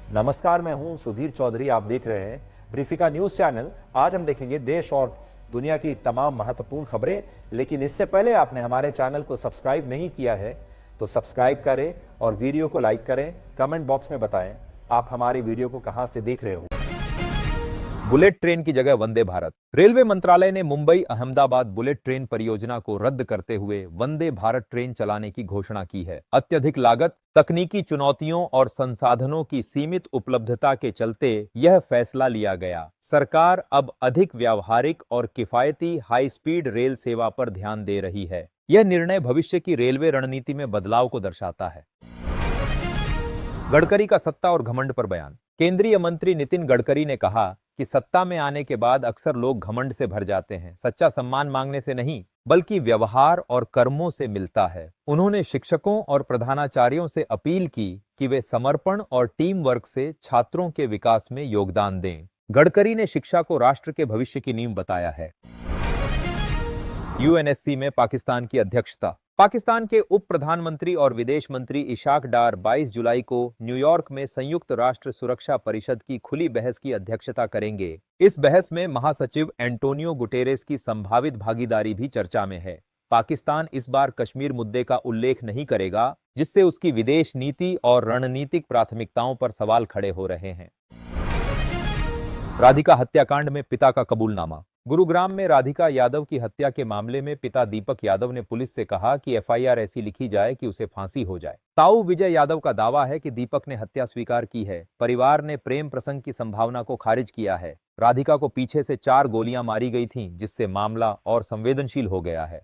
नमस्कार, मैं हूं सुधीर चौधरी। आप देख रहे हैं ब्रीफिका न्यूज चैनल। आज हम देखेंगे देश और दुनिया की तमाम महत्वपूर्ण खबरें। लेकिन इससे पहले आपने हमारे चैनल को सब्सक्राइब नहीं किया है तो सब्सक्राइब करें और वीडियो को लाइक करें। कमेंट बॉक्स में बताएं आप हमारी वीडियो को कहां से देख रहे हो। बुलेट ट्रेन की जगह वंदे भारत। रेलवे मंत्रालय ने मुंबई अहमदाबाद बुलेट ट्रेन परियोजना को रद्द करते हुए वंदे भारत ट्रेन चलाने की घोषणा की है। अत्यधिक लागत, तकनीकी चुनौतियों और संसाधनों की सीमित उपलब्धता के चलते यह फैसला लिया गया। सरकार अब अधिक व्यावहारिक और किफायती हाई स्पीड रेल सेवा पर ध्यान दे रही है। यह निर्णय भविष्य की रेलवे रणनीति में बदलाव को दर्शाता है। गडकरी का सत्ता और घमंड पर बयान। केंद्रीय मंत्री नितिन गडकरी ने कहा कि सत्ता में आने के बाद अक्सर लोग घमंड से भर जाते हैं। सच्चा सम्मान मांगने से नहीं, बल्कि व्यवहार और कर्मों से मिलता है। उन्होंने शिक्षकों और प्रधानाचार्यों से अपील की कि वे समर्पण और टीम वर्क से छात्रों के विकास में योगदान दें। गडकरी ने शिक्षा को राष्ट्र के भविष्य की नींव बताया है। यूएनएससी में पाकिस्तान की अध्यक्षता। पाकिस्तान के उप प्रधानमंत्री और विदेश मंत्री इशाक डार 22 जुलाई को न्यूयॉर्क में संयुक्त राष्ट्र सुरक्षा परिषद की खुली बहस की अध्यक्षता करेंगे। इस बहस में महासचिव एंटोनियो गुटेरेस की संभावित भागीदारी भी चर्चा में है। पाकिस्तान इस बार कश्मीर मुद्दे का उल्लेख नहीं करेगा, जिससे उसकी विदेश नीति और रणनीतिक प्राथमिकताओं पर सवाल खड़े हो रहे हैं। राधिका हत्याकांड में पिता का कबूलनामा। गुरुग्राम में राधिका यादव की हत्या के मामले में पिता दीपक यादव ने पुलिस से कहा कि एफआईआर ऐसी लिखी जाए कि उसे फांसी हो जाए। ताऊ विजय यादव का दावा है कि दीपक ने हत्या स्वीकार की है। परिवार ने प्रेम प्रसंग की संभावना को खारिज किया है। राधिका को पीछे से 4 गोलियां मारी गई थीं, जिससे मामला और संवेदनशील हो गया है।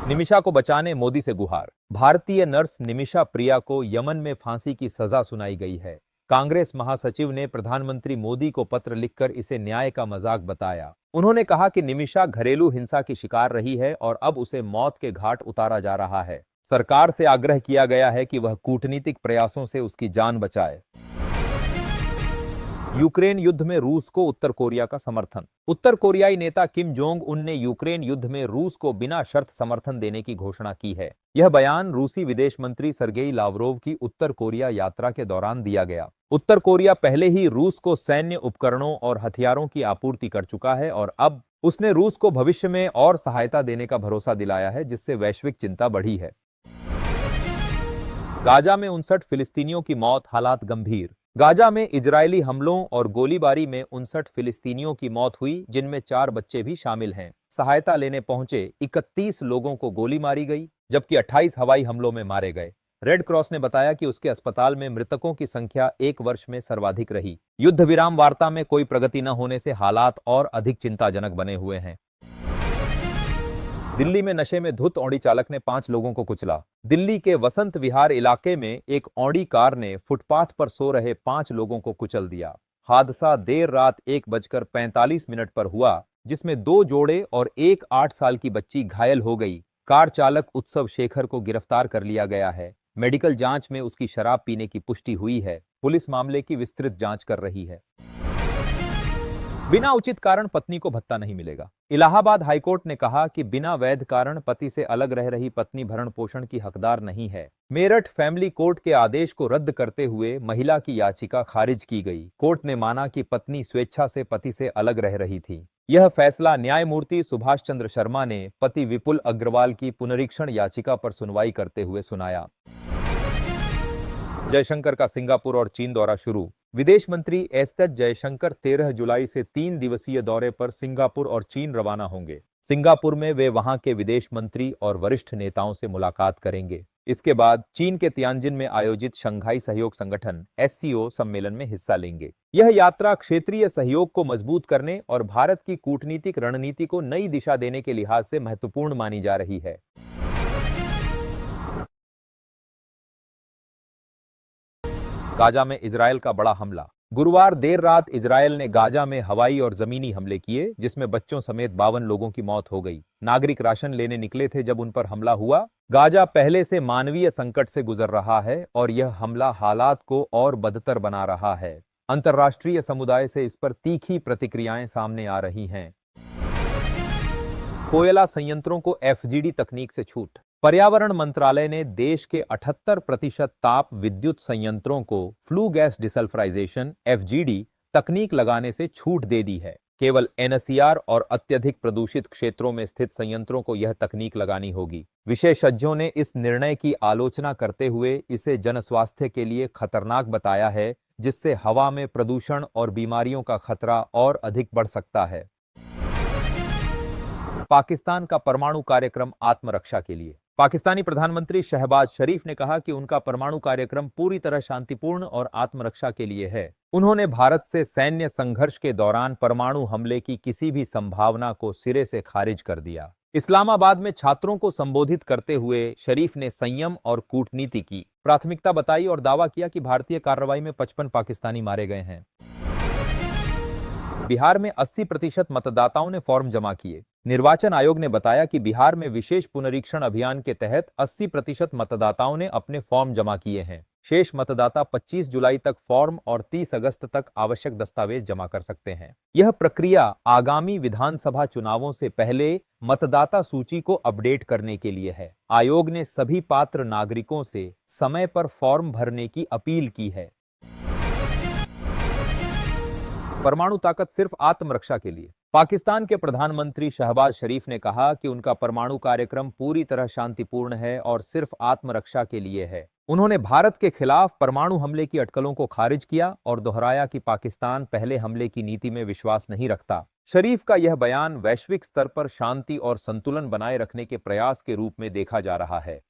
निमिषा को बचाने मोदी से गुहार। भारतीय नर्स निमिषा प्रिया को यमन में फांसी की सजा सुनाई गई है। कांग्रेस महासचिव ने प्रधानमंत्री मोदी को पत्र लिखकर इसे न्याय का मजाक बताया। उन्होंने कहा कि निमिषा घरेलू हिंसा की शिकार रही है और अब उसे मौत के घाट उतारा जा रहा है। सरकार से आग्रह किया गया है कि वह कूटनीतिक प्रयासों से उसकी जान बचाए। यूक्रेन युद्ध में रूस को उत्तर कोरिया का समर्थन। उत्तर कोरियाई नेता किम जोंग उन ने यूक्रेन युद्ध में रूस को बिना शर्त समर्थन देने की घोषणा की है। यह बयान रूसी विदेश मंत्री सर्गेई लावरोव की उत्तर कोरिया यात्रा के दौरान दिया गया। उत्तर कोरिया पहले ही रूस को सैन्य उपकरणों और हथियारों की आपूर्ति कर चुका है और अब उसने रूस को भविष्य में और सहायता देने का भरोसा दिलाया है, जिससे वैश्विक चिंता बढ़ी है। गाजा में 59 फिलिस्तीनियों की मौत, हालात गंभीर। गाजा में इजरायली हमलों और गोलीबारी में 59 फिलिस्तीनियों की मौत हुई, जिनमें 4 बच्चे भी शामिल हैं। सहायता लेने पहुंचे 31 लोगों को गोली मारी गई, जबकि 28 हवाई हमलों में मारे गए। रेड क्रॉस ने बताया कि उसके अस्पताल में मृतकों की संख्या 1 वर्ष में सर्वाधिक रही। युद्ध विराम वार्ता में कोई प्रगति न होने से हालात और अधिक चिंताजनक बने हुए हैं। दिल्ली में नशे में धुत ऑडी चालक ने 5 लोगों को कुचला। दिल्ली के वसंत विहार इलाके में एक ऑडी कार ने फुटपाथ पर सो रहे 5 लोगों को कुचल दिया। हादसा देर रात 1:45 पर हुआ, जिसमें 2 जोड़े और एक 8 साल की बच्ची घायल हो गई। कार चालक उत्सव शेखर को गिरफ्तार कर लिया गया है। मेडिकल जांच में उसकी शराब पीने की पुष्टि हुई है। पुलिस मामले की विस्तृत जांच कर रही है। बिना उचित कारण पत्नी को भत्ता नहीं मिलेगा। इलाहाबाद हाईकोर्ट ने कहा कि बिना वैध कारण पति से अलग रह रही पत्नी भरण पोषण की हकदार नहीं है। मेरठ फैमिली कोर्ट के आदेश को रद्द करते हुए महिला की याचिका खारिज की गई। कोर्ट ने माना कि पत्नी स्वेच्छा से पति से अलग रह रही थी। यह फैसला न्यायमूर्ति सुभाष चंद्र शर्मा ने पति विपुल अग्रवाल की पुनरीक्षण याचिका पर सुनवाई करते हुए सुनाया। जयशंकर का सिंगापुर और चीन दौरा शुरू। विदेश मंत्री एस जयशंकर 13 जुलाई से 3 दिवसीय दौरे पर सिंगापुर और चीन रवाना होंगे। सिंगापुर में वे वहां के विदेश मंत्री और वरिष्ठ नेताओं से मुलाकात करेंगे। इसके बाद चीन के तियानजिन में आयोजित शंघाई सहयोग संगठन एससीओ सम्मेलन में हिस्सा लेंगे। यह यात्रा क्षेत्रीय सहयोग को मजबूत करने और भारत की कूटनीतिक रणनीति को नई दिशा देने के लिहाज से महत्वपूर्ण मानी जा रही है। गाजा में इजरायल का बड़ा हमला। गुरुवार देर रात इजरायल ने गाजा में हवाई और जमीनी हमले किए, जिसमें बच्चों समेत 52 लोगों की मौत हो गई। नागरिक राशन लेने निकले थे जब उन पर हमला हुआ। गाजा पहले से मानवीय संकट से गुजर रहा है और यह हमला हालात को और बदतर बना रहा है। अंतर्राष्ट्रीय समुदाय से इस पर तीखी प्रतिक्रियाएं सामने आ रही हैं। कोयला संयंत्रों को एफजीडी तकनीक से छूट। पर्यावरण मंत्रालय ने देश के 78% ताप विद्युत संयंत्रों को फ्लू गैस डिसल्फ्राइजेशन (FGD) तकनीक लगाने से छूट दे दी है। केवल NSER और अत्यधिक प्रदूषित क्षेत्रों में स्थित संयंत्रों को यह तकनीक लगानी होगी। विशेषज्ञों ने इस निर्णय की आलोचना करते हुए इसे जनस्वास्थ्य के लिए खतरनाक बताया है, जिससे हवा में प्रदूषण और बीमारियों का खतरा और अधिक बढ़ सकता है। पाकिस्तान का परमाणु कार्यक्रम आत्मरक्षा के लिए। पाकिस्तानी प्रधानमंत्री शहबाज शरीफ ने कहा कि उनका परमाणु कार्यक्रम पूरी तरह शांतिपूर्ण और आत्मरक्षा के लिए है। उन्होंने भारत से सैन्य संघर्ष के दौरान परमाणु हमले की किसी भी संभावना को सिरे से खारिज कर दिया। इस्लामाबाद में छात्रों को संबोधित करते हुए शरीफ ने संयम और कूटनीति की प्राथमिकता बताई और दावा किया कि भारतीय कार्रवाई में 55 पाकिस्तानी मारे गए हैं। बिहार में 80% मतदाताओं ने फॉर्म जमा किए। निर्वाचन आयोग ने बताया कि बिहार में विशेष पुनरीक्षण अभियान के तहत 80% मतदाताओं ने अपने फॉर्म जमा किए हैं। शेष मतदाता 25 जुलाई तक फॉर्म और 30 अगस्त तक आवश्यक दस्तावेज जमा कर सकते हैं। यह प्रक्रिया आगामी विधानसभा चुनावों से पहले मतदाता सूची को अपडेट करने के लिए है। आयोग ने सभी पात्र नागरिकों से समय पर फॉर्म भरने की अपील की है। परमाणु ताकत सिर्फ आत्मरक्षा के लिए। पाकिस्तान के प्रधानमंत्री शहबाज शरीफ ने कहा कि उनका परमाणु कार्यक्रम पूरी तरह शांतिपूर्ण है और सिर्फ आत्मरक्षा के लिए है। उन्होंने भारत के खिलाफ परमाणु हमले की अटकलों को खारिज किया और दोहराया कि पाकिस्तान पहले हमले की नीति में विश्वास नहीं रखता। शरीफ का यह बयान वैश्विक स्तर पर शांति और संतुलन बनाए रखने के प्रयास के रूप में देखा जा रहा है।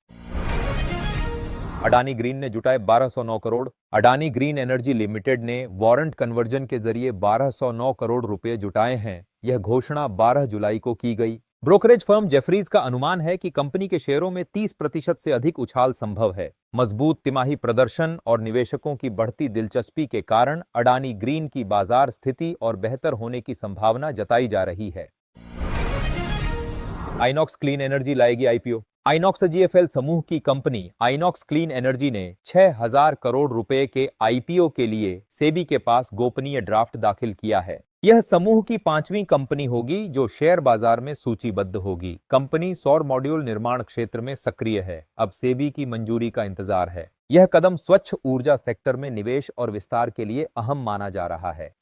अडानी ग्रीन ने जुटाए 1209 crore. Adani green energy limited ने वारंट कन्वर्जन के जरिए 1209 करोड़ रुपए जुटाए हैं। यह घोषणा 12 जुलाई को की गई। ब्रोकरेज फर्म जेफरीज का अनुमान है कि कंपनी के शेयरों में 30% से अधिक उछाल संभव है। मजबूत तिमाही प्रदर्शन और निवेशकों की बढ़ती दिलचस्पी के कारण अडानी ग्रीन की बाजार स्थिति और बेहतर होने की संभावना जताई जा रही है। आइनॉक्स क्लीन एनर्जी लाएगी IPO। आइनॉक्स GFL समूह की कंपनी आइनॉक्स क्लीन एनर्जी ने 6000 करोड़ रुपए के IPO के लिए सेबी के पास गोपनीय ड्राफ्ट दाखिल किया है। यह समूह की 5वीं कंपनी होगी जो शेयर बाजार में सूचीबद्ध होगी। कंपनी सौर मॉड्यूल निर्माण क्षेत्र में सक्रिय है। अब सेबी की मंजूरी का इंतजार है। यह कदम स्वच्छ ऊर्जा सेक्टर में निवेश और विस्तार के लिए अहम माना जा रहा है।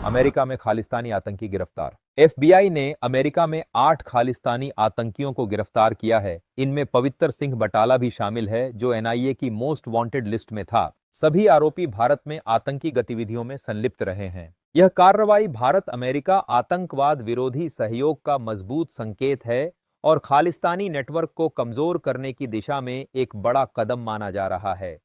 अमेरिका में खालिस्तानी आतंकी गिरफ्तार। FBI ने अमेरिका में 8 खालिस्तानी आतंकियों को गिरफ्तार किया है। इनमें पवित्र सिंह बटाला भी शामिल है, जो NIA की मोस्ट वांटेड लिस्ट में था। सभी आरोपी भारत में आतंकी गतिविधियों में संलिप्त रहे हैं। यह कार्रवाई भारत अमेरिका आतंकवाद विरोधी सहयोग का मजबूत संकेत है और खालिस्तानी नेटवर्क को कमजोर करने की दिशा में एक बड़ा कदम माना जा रहा है।